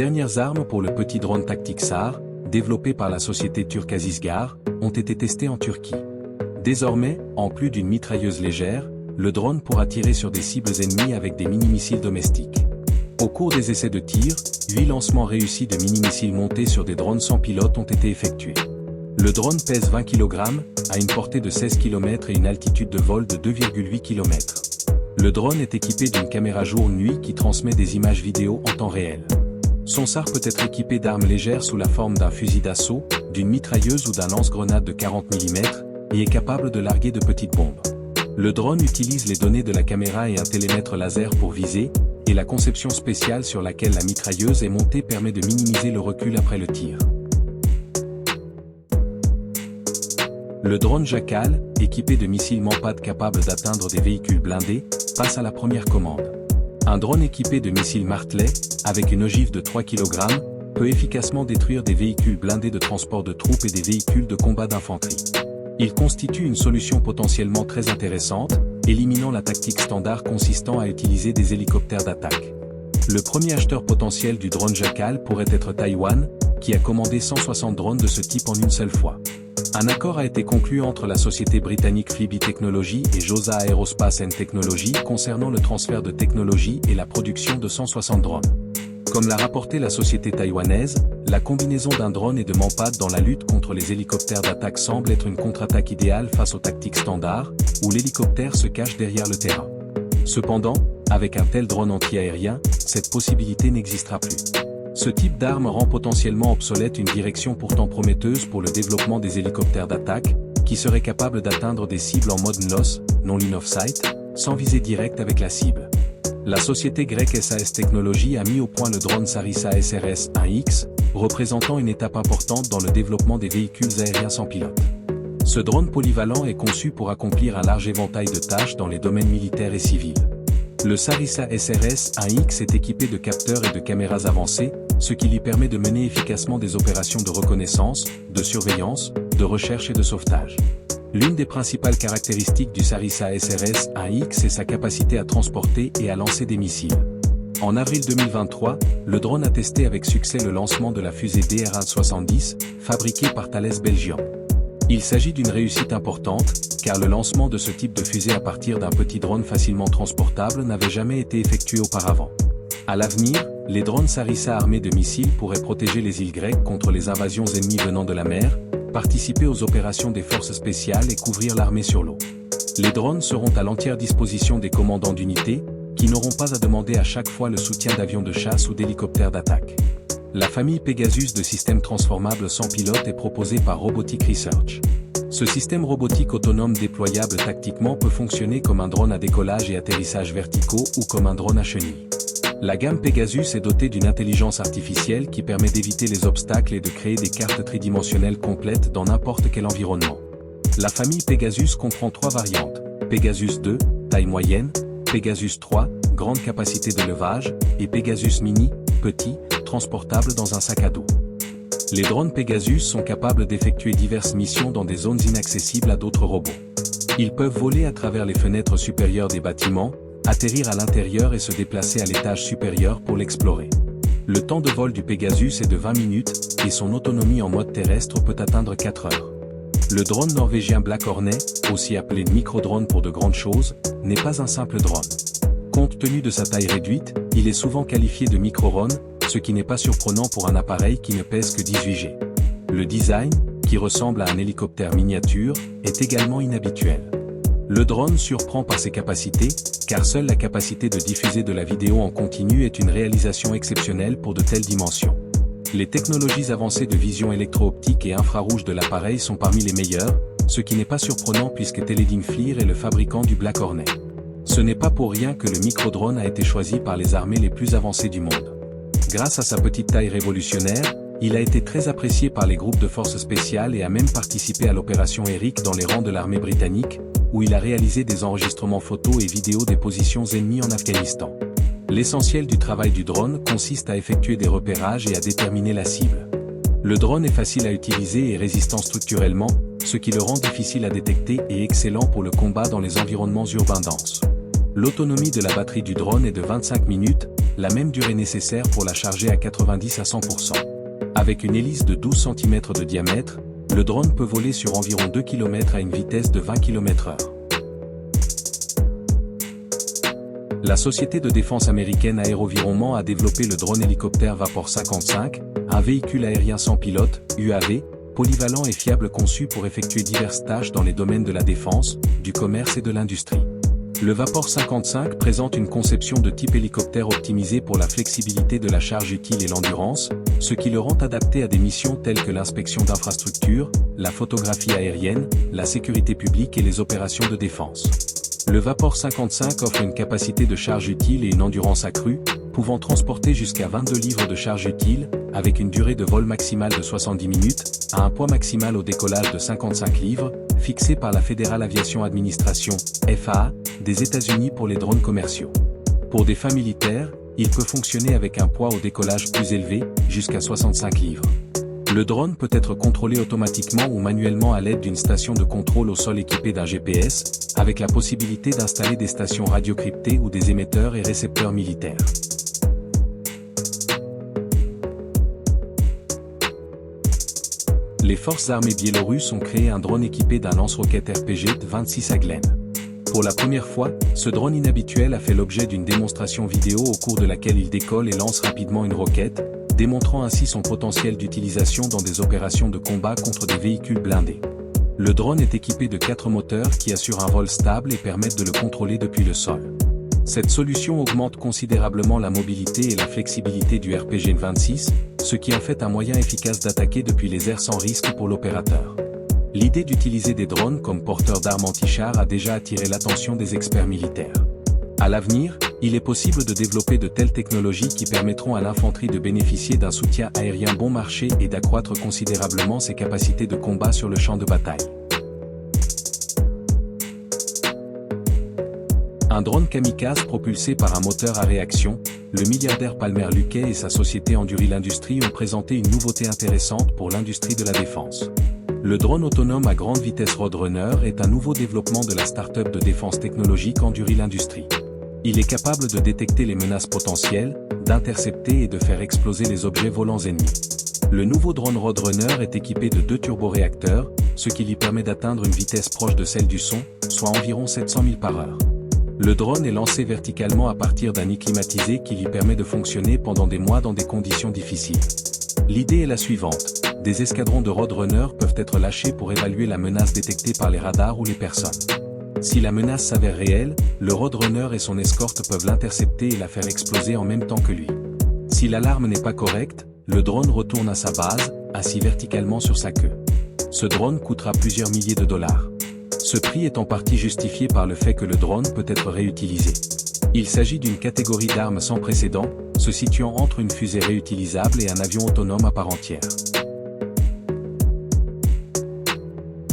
dernières armes pour le petit drone tactique SAR, développé par la société turque Azizgar, ont été testées en Turquie. Désormais, en plus d'une mitrailleuse légère, le drone pourra tirer sur des cibles ennemies avec des mini-missiles domestiques. Au cours des essais de tir, 8 lancements réussis de mini-missiles montés sur des drones sans pilote ont été effectués. Le drone pèse 20 kg, a une portée de 16 km et une altitude de vol de 2,8 km. Le drone est équipé d'une caméra jour-nuit qui transmet des images vidéo en temps réel. Son SAR peut être équipé d'armes légères sous la forme d'un fusil d'assaut, d'une mitrailleuse ou d'un lance-grenade de 40 mm, et est capable de larguer de petites bombes. Le drone utilise les données de la caméra et un télémètre laser pour viser, et la conception spéciale sur laquelle la mitrailleuse est montée permet de minimiser le recul après le tir. Le drone Jackal, équipé de missiles Manpad capables d'atteindre des véhicules blindés, passe à la première commande. Un drone équipé de missiles Martley, avec une ogive de 3 kg, peut efficacement détruire des véhicules blindés de transport de troupes et des véhicules de combat d'infanterie. Il constitue une solution potentiellement très intéressante, éliminant la tactique standard consistant à utiliser des hélicoptères d'attaque. Le premier acheteur potentiel du drone Jackal pourrait être Taïwan, qui a commandé 160 drones de ce type en une seule fois. Un accord a été conclu entre la société britannique Fleetby Technology et Josa Aerospace & Technology concernant le transfert de technologie et la production de 160 drones. Comme l'a rapporté la société taïwanaise, la combinaison d'un drone et de Manpad dans la lutte contre les hélicoptères d'attaque semble être une contre-attaque idéale face aux tactiques standards, où l'hélicoptère se cache derrière le terrain. Cependant, avec un tel drone anti-aérien, cette possibilité n'existera plus. Ce type d'arme rend potentiellement obsolète une direction pourtant prometteuse pour le développement des hélicoptères d'attaque, qui seraient capables d'atteindre des cibles en mode NLOS, non line of sight, sans visée directe avec la cible. La société grecque SAS Technology a mis au point le drone Sarissa SRS-1X, représentant une étape importante dans le développement des véhicules aériens sans pilote. Ce drone polyvalent est conçu pour accomplir un large éventail de tâches dans les domaines militaires et civils. Le Sarissa SRS-1X est équipé de capteurs et de caméras avancées, ce qui lui permet de mener efficacement des opérations de reconnaissance, de surveillance, de recherche et de sauvetage. L'une des principales caractéristiques du Sarissa SRS-1X est sa capacité à transporter et à lancer des missiles. En avril 2023, le drone a testé avec succès le lancement de la fusée DR-170, fabriquée par Thales Belgium. Il s'agit d'une réussite importante, car le lancement de ce type de fusée à partir d'un petit drone facilement transportable n'avait jamais été effectué auparavant. À l'avenir, les drones Sarissa armés de missiles pourraient protéger les îles grecques contre les invasions ennemies venant de la mer, participer aux opérations des forces spéciales et couvrir l'armée sur l'eau. Les drones seront à l'entière disposition des commandants d'unités, qui n'auront pas à demander à chaque fois le soutien d'avions de chasse ou d'hélicoptères d'attaque. La famille Pegasus de systèmes transformables sans pilote est proposée par Robotic Research. Ce système robotique autonome déployable tactiquement peut fonctionner comme un drone à décollage et atterrissage verticaux ou comme un drone à chenilles. La gamme Pegasus est dotée d'une intelligence artificielle qui permet d'éviter les obstacles et de créer des cartes tridimensionnelles complètes dans n'importe quel environnement. La famille Pegasus comprend 3 variantes, Pegasus 2, taille moyenne, Pegasus 3, grande capacité de levage, et Pegasus Mini, petit, transportable dans un sac à dos. Les drones Pegasus sont capables d'effectuer diverses missions dans des zones inaccessibles à d'autres robots. Ils peuvent voler à travers les fenêtres supérieures des bâtiments, atterrir à l'intérieur et se déplacer à l'étage supérieur pour l'explorer. Le temps de vol du Pegasus est de 20 minutes, et son autonomie en mode terrestre peut atteindre 4 heures. Le drone norvégien Black Hornet, aussi appelé micro-drone pour de grandes choses, n'est pas un simple drone. Compte tenu de sa taille réduite, il est souvent qualifié de micro-drone, ce qui n'est pas surprenant pour un appareil qui ne pèse que 18 G. Le design, qui ressemble à un hélicoptère miniature, est également inhabituel. Le drone surprend par ses capacités, car seule la capacité de diffuser de la vidéo en continu est une réalisation exceptionnelle pour de telles dimensions. Les technologies avancées de vision électro-optique et infrarouge de l'appareil sont parmi les meilleures, ce qui n'est pas surprenant puisque Teledyne FLIR est le fabricant du Black Hornet. Ce n'est pas pour rien que le micro-drone a été choisi par les armées les plus avancées du monde. Grâce à sa petite taille révolutionnaire, il a été très apprécié par les groupes de forces spéciales et a même participé à l'opération Eric dans les rangs de l'armée britannique, où il a réalisé des enregistrements photos et vidéos des positions ennemies en Afghanistan. L'essentiel du travail du drone consiste à effectuer des repérages et à déterminer la cible. Le drone est facile à utiliser et résistant structurellement, ce qui le rend difficile à détecter et excellent pour le combat dans les environnements urbains denses. L'autonomie de la batterie du drone est de 25 minutes, la même durée nécessaire pour la charger à 90 à 100%. Avec une hélice de 12 cm de diamètre, le drone peut voler sur environ 2 km à une vitesse de 20 km/h. La société de défense américaine Aérovironment a développé le drone hélicoptère Vapor 55, un véhicule aérien sans pilote, UAV, polyvalent et fiable conçu pour effectuer diverses tâches dans les domaines de la défense, du commerce et de l'industrie. Le Vapor 55 présente une conception de type hélicoptère optimisée pour la flexibilité de la charge utile et l'endurance, ce qui le rend adapté à des missions telles que l'inspection d'infrastructures, la photographie aérienne, la sécurité publique et les opérations de défense. Le Vapor 55 offre une capacité de charge utile et une endurance accrue, pouvant transporter jusqu'à 22 livres de charge utile, avec une durée de vol maximale de 70 minutes, à un poids maximal au décollage de 55 livres, fixé par la Federal Aviation Administration, FAA, des États-Unis pour les drones commerciaux. Pour des fins militaires, il peut fonctionner avec un poids au décollage plus élevé, jusqu'à 65 livres. Le drone peut être contrôlé automatiquement ou manuellement à l'aide d'une station de contrôle au sol équipée d'un GPS, avec la possibilité d'installer des stations radiocryptées ou des émetteurs et récepteurs militaires. Les forces armées biélorusses ont créé un drone équipé d'un lance-roquette RPG-26 Aglen. Pour la première fois, ce drone inhabituel a fait l'objet d'une démonstration vidéo au cours de laquelle il décolle et lance rapidement une roquette, démontrant ainsi son potentiel d'utilisation dans des opérations de combat contre des véhicules blindés. Le drone est équipé de 4 moteurs qui assurent un vol stable et permettent de le contrôler depuis le sol. Cette solution augmente considérablement la mobilité et la flexibilité du RPG-26, ce qui en fait un moyen efficace d'attaquer depuis les airs sans risque pour l'opérateur. L'idée d'utiliser des drones comme porteurs d'armes anti-chars a déjà attiré l'attention des experts militaires. À l'avenir, il est possible de développer de telles technologies qui permettront à l'infanterie de bénéficier d'un soutien aérien bon marché et d'accroître considérablement ses capacités de combat sur le champ de bataille. Un drone kamikaze propulsé par un moteur à réaction, le milliardaire Palmer Luckey et sa société Anduril Industries ont présenté une nouveauté intéressante pour l'industrie de la défense. Le drone autonome à grande vitesse Roadrunner est un nouveau développement de la start-up de défense technologique Anduril Industries. Il est capable de détecter les menaces potentielles, d'intercepter et de faire exploser les objets volants ennemis. Le nouveau drone Roadrunner est équipé de 2 turboréacteurs, ce qui lui permet d'atteindre une vitesse proche de celle du son, soit environ 700 000 par heure. Le drone est lancé verticalement à partir d'un nid climatisé qui lui permet de fonctionner pendant des mois dans des conditions difficiles. L'idée est la suivante. Des escadrons de Roadrunner peuvent être lâchés pour évaluer la menace détectée par les radars ou les personnes. Si la menace s'avère réelle, le Roadrunner et son escorte peuvent l'intercepter et la faire exploser en même temps que lui. Si l'alarme n'est pas correcte, le drone retourne à sa base, assis verticalement sur sa queue. Ce drone coûtera plusieurs milliers de dollars. Ce prix est en partie justifié par le fait que le drone peut être réutilisé. Il s'agit d'une catégorie d'armes sans précédent, se situant entre une fusée réutilisable et un avion autonome à part entière.